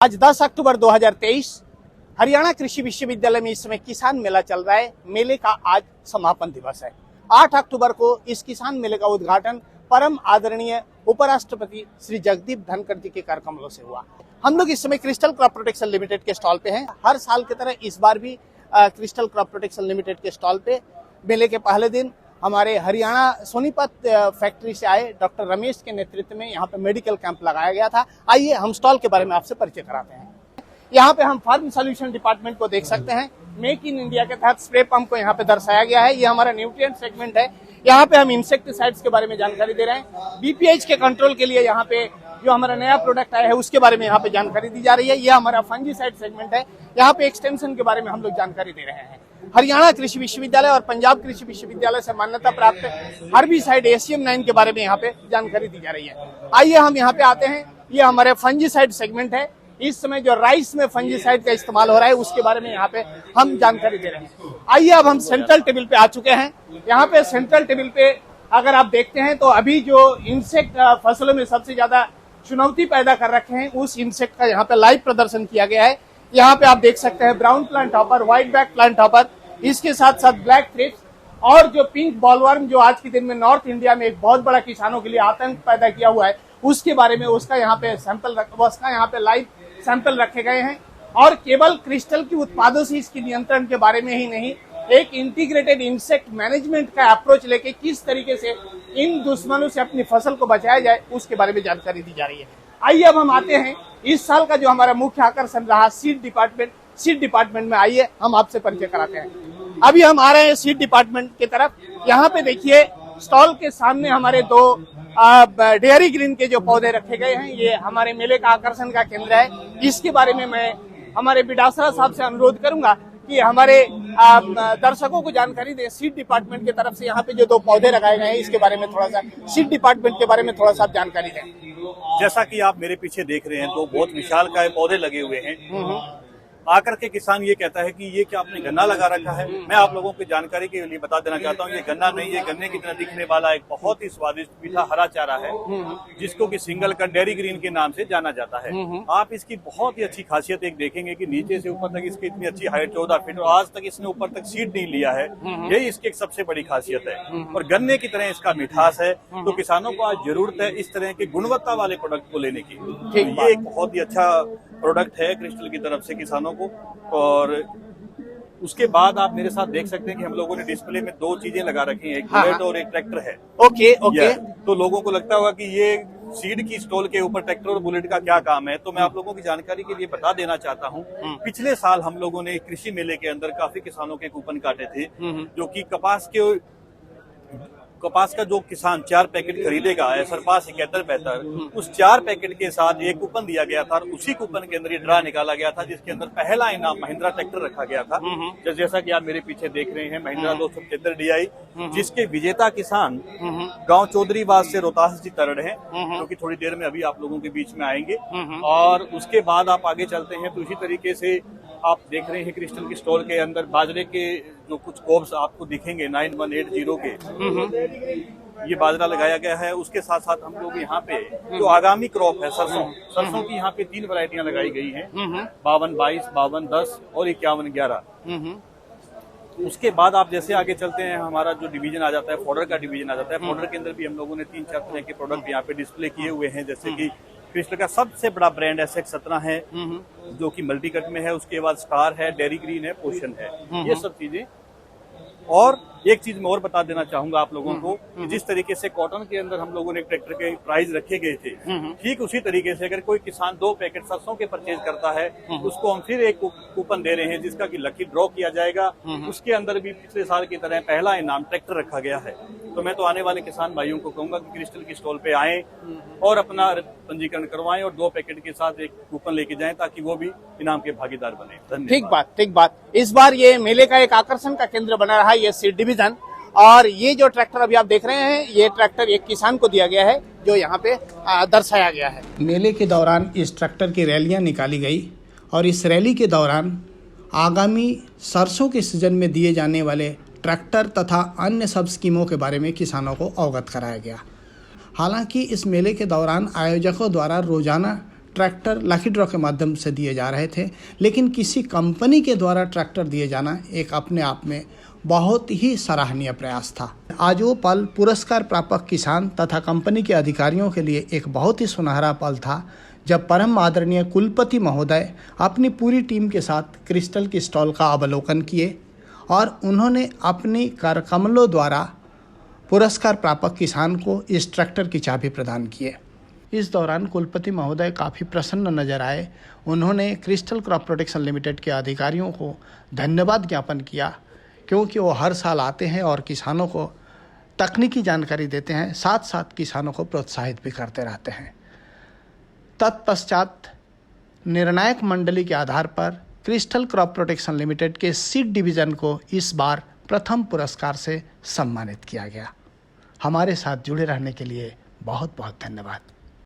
आज 10 अक्टूबर 2023 हरियाणा कृषि विश्वविद्यालय में इस समय किसान मेला चल रहा है। मेले का आज समापन दिवस है। 8 अक्टूबर को इस किसान मेले का उद्घाटन परम आदरणीय उपराष्ट्रपति श्री जगदीप धनखड़ जी के कर कमलों से हुआ। हम लोग इस समय क्रिस्टल क्रॉप प्रोटेक्शन लिमिटेड के स्टॉल पे हैं। हर साल की तरह इस बार भी क्रिस्टल क्रॉप प्रोटेक्शन लिमिटेड के स्टॉल पे मेले के पहले दिन हमारे हरियाणा सोनीपत फैक्ट्री से आए डॉक्टर रमेश के नेतृत्व में यहाँ पे मेडिकल कैंप लगाया गया था। आइए हम स्टॉल के बारे में आपसे परिचय कराते हैं। यहाँ पे हम फार्म सॉल्यूशन डिपार्टमेंट को देख सकते हैं। मेक इन इंडिया के तहत स्प्रे पंप को यहाँ पे दर्शाया गया है। ये हमारा न्यूट्रिएंट सेगमेंट है। यहाँ पे हम इंसेक्टिसाइड्स के बारे में जानकारी दे रहे हैं। बीपीएच के कंट्रोल के लिए यहाँ पे जो हमारा नया प्रोडक्ट आया है उसके बारे में यहाँ पे जानकारी दी जा रही है। ये हमारा फंजीसाइड सेगमेंट है। यहाँ पे एक्सटेंशन के बारे में हम लोग जानकारी दे रहे हैं। हरियाणा कृषि विश्वविद्यालय और पंजाब कृषि विश्वविद्यालय से मान्यता प्राप्त हर्बिसाइड एशियम 9 के बारे में यहाँ पे जानकारी दी जा रही है। आइए हम यहाँ पे आते हैं। ये हमारे फंजीसाइड सेगमेंट है। इस समय जो राइस में फंजीसाइड का इस्तेमाल हो रहा है उसके बारे में यहाँ पे हम जानकारी दे रहे हैं। आइए अब हम सेंट्रल टेबल पे आ चुके हैं। यहाँ पे सेंट्रल टेबल पे अगर आप देखते हैं तो अभी जो इंसेक्ट फसलों में सबसे ज्यादा चुनौती पैदा कर रखे हैं उस इंसेक्ट का यहाँ पे लाइव प्रदर्शन किया गया है। यहाँ पे आप देख सकते हैं brown plant hopper, white back plant hopper, इसके साथ साथ ब्लैक थ्रिप्स और जो पिंक बॉलवर्म जो आज के दिन में नॉर्थ इंडिया में एक बहुत बड़ा किसानों के लिए आतंक पैदा किया हुआ है उसके बारे में उसका यहाँ पे लाइव सैंपल रखे गए हैं। और केवल क्रिस्टल की उत्पादों से इसकी नियंत्रण के बारे में ही नहीं, एक इंटीग्रेटेड इंसेक्ट मैनेजमेंट का अप्रोच लेके किस तरीके से इन दुश्मनों से अपनी फसल को बचाया जाए उसके बारे में जानकारी दी जा रही है। आइए अब हम आते हैं इस साल का जो हमारा मुख्य आकर्षण रहा सीड डिपार्टमेंट में। आइए हम आपसे परिचय कराते हैं। अभी हम आ रहे हैं सीड डिपार्टमेंट की तरफ। यहाँ पे देखिए स्टॉल के सामने हमारे दो डेयरी ग्रीन के जो पौधे रखे गए हैं ये हमारे मेले का आकर्षण का केंद्र है। इसके बारे में मैं हमारे बिडासरा साहब से अनुरोध करूंगा कि हमारे दर्शकों को जानकारी दें। सीड डिपार्टमेंट की तरफ से यहाँ पे जो दो पौधे लगाए गए हैं इसके बारे में थोड़ा सा सीड डिपार्टमेंट के बारे में थोड़ा सा जानकारी दें। जैसा कि आप मेरे पीछे देख रहे हैं तो बहुत विशालकाय पौधे लगे हुए हैं। आकर के किसान ये कहता है कि ये क्या आपने गन्ना लगा रखा है। मैं आप लोगों की जानकारी के लिए बता देना चाहता हूँ ये गन्ना नहीं, ये गन्ने की तरह दिखने वाला एक बहुत ही स्वादिष्ट मीठा हरा चारा है जिसको कि सिंगल का डेयरी ग्रीन के नाम से जाना जाता है। आप इसकी बहुत ही अच्छी खासियत एक देखेंगे कि नीचे से ऊपर तक इसकी इतनी अच्छी हाइट 14 फीट और आज तक इसने ऊपर तक सीड नहीं लिया है। यही इसकी एक सबसे बड़ी खासियत है और गन्ने की तरह इसका मिठास है। तो किसानों को आज जरूरत है इस तरह के गुणवत्ता वाले प्रोडक्ट को लेने की। तो ये एक बहुत ही अच्छा प्रोडक्ट है क्रिस्टल की तरफ से किसानों को। और उसके बाद आप मेरे साथ देख सकते हैं कि हम लोगों ने डिस्प्ले में दो चीजें लगा रखी हैं, एक बुलेट और एक ट्रैक्टर है। ओके। तो लोगों को लगता होगा कि ये सीड की स्टॉल के ऊपर ट्रैक्टर और बुलेट का क्या काम है। तो मैं आप लोगों की जानकारी के लिए बता देना चाहता हूँ। पिछले साल हम लोगों ने कृषि मेले के अंदर काफी किसानों के कूपन काटे थे जो कि कपास का जो किसान 4 पैकेट खरीदेगा सरपास 7172 उस 4 पैकेट के साथ एक कूपन दिया गया था और उसी कूपन के अंदर ये ड्रा निकाला गया था जिसके अंदर पहला इनाम महिंद्रा ट्रैक्टर रखा गया था। जैसा कि आप मेरे पीछे देख रहे हैं महिंद्रा 275 DI जिसके विजेता किसान गांव चौधरीवास से रोहतास जी तरड़ है जो कि थोड़ी देर में अभी आप लोगों के बीच में आएंगे। और उसके बाद आप आगे चलते हैं तो इसी तरीके से आप देख रहे हैं क्रिस्टल की स्टॉल के अंदर बाजरे के जो कुछ कोब्स आपको दिखेंगे 9180 के ये बाजरा लगाया गया है। उसके साथ साथ हम लोग यहाँ पे जो आगामी क्रॉप है सरसों की यहाँ पे 3 वैरायटियां लगाई गई हैं 5222, 5210 और 5111। उसके बाद आप जैसे आगे चलते हैं हमारा जो डिवीजन आ जाता है फॉडर का डिवीजन आ जाता है। फॉडर के अंदर भी हम लोगों ने 3-4 तरह के प्रोडक्ट यहाँ पे डिस्प्ले किए हुए हैं जैसे कि क्रिस्टल का सबसे बड़ा ब्रांड SX17 है जो कि मल्टी कट में है। उसके बाद स्टार है, डेयरी ग्रीन है, पोशन है, ये सब चीजें। और एक चीज मैं और बता देना चाहूंगा आप लोगों को कि जिस तरीके से कॉटन के अंदर हम लोगों ने ट्रैक्टर के प्राइस रखे गए थे ठीक उसी तरीके से अगर कोई किसान 2 पैकेट सरसों के परचेज करता है उसको हम फिर एक कूपन दे रहे हैं जिसका कि लकी ड्रॉ किया जाएगा। उसके अंदर भी पिछले साल की तरह पहला इनाम ट्रैक्टर रखा गया है। तो मैं तो आने वाले किसान भाइयों को कहूंगा कि क्रिस्टल की स्टॉल पे आएं और अपना पंजीकरण करवाएं और 2 पैकेट के साथ एक कूपन लेके जाएं ताकि वो भी इनाम के भागीदार बने। धन्यवाद। ठीक बात। इस बार ये मेले का एक आकर्षण का केंद्र बना रहा है ये सीड डिवीजन। और ये जो ट्रैक्टर अभी आप देख रहे हैं ये ट्रैक्टर एक किसान को दिया गया है जो यहाँ पे दर्शाया गया है। मेले के दौरान इस ट्रैक्टर की रैलियां निकाली गई और इस रैली के दौरान आगामी सरसों के सीजन में दिए जाने वाले ट्रैक्टर तथा अन्य सब स्कीमों के बारे में किसानों को अवगत कराया गया। हालांकि इस मेले के दौरान आयोजकों द्वारा रोजाना ट्रैक्टर लकी ड्रॉ के माध्यम से दिए जा रहे थे, लेकिन किसी कंपनी के द्वारा ट्रैक्टर दिए जाना एक अपने आप में बहुत ही सराहनीय प्रयास था। आज वो पल पुरस्कार प्रापक किसान तथा कंपनी के अधिकारियों के लिए एक बहुत ही सुनहरा पल था, जब परम आदरणीय कुलपति महोदय अपनी पूरी टीम के साथ क्रिस्टल की स्टॉल का अवलोकन किए और उन्होंने अपनी करकमलों द्वारा पुरस्कार प्रापक किसान को इस ट्रैक्टर की चाबी प्रदान किए। इस दौरान कुलपति महोदय काफ़ी प्रसन्न नजर आए। उन्होंने क्रिस्टल क्रॉप प्रोटेक्शन लिमिटेड के अधिकारियों को धन्यवाद ज्ञापन किया, क्योंकि वो हर साल आते हैं और किसानों को तकनीकी जानकारी देते हैं, साथ साथ किसानों को प्रोत्साहित भी करते रहते हैं। तत्पश्चात निर्णायक मंडली के आधार पर क्रिस्टल क्रॉप प्रोटेक्शन लिमिटेड के सीड डिवीज़न को इस बार प्रथम पुरस्कार से सम्मानित किया गया। हमारे साथ जुड़े रहने के लिए बहुत बहुत धन्यवाद।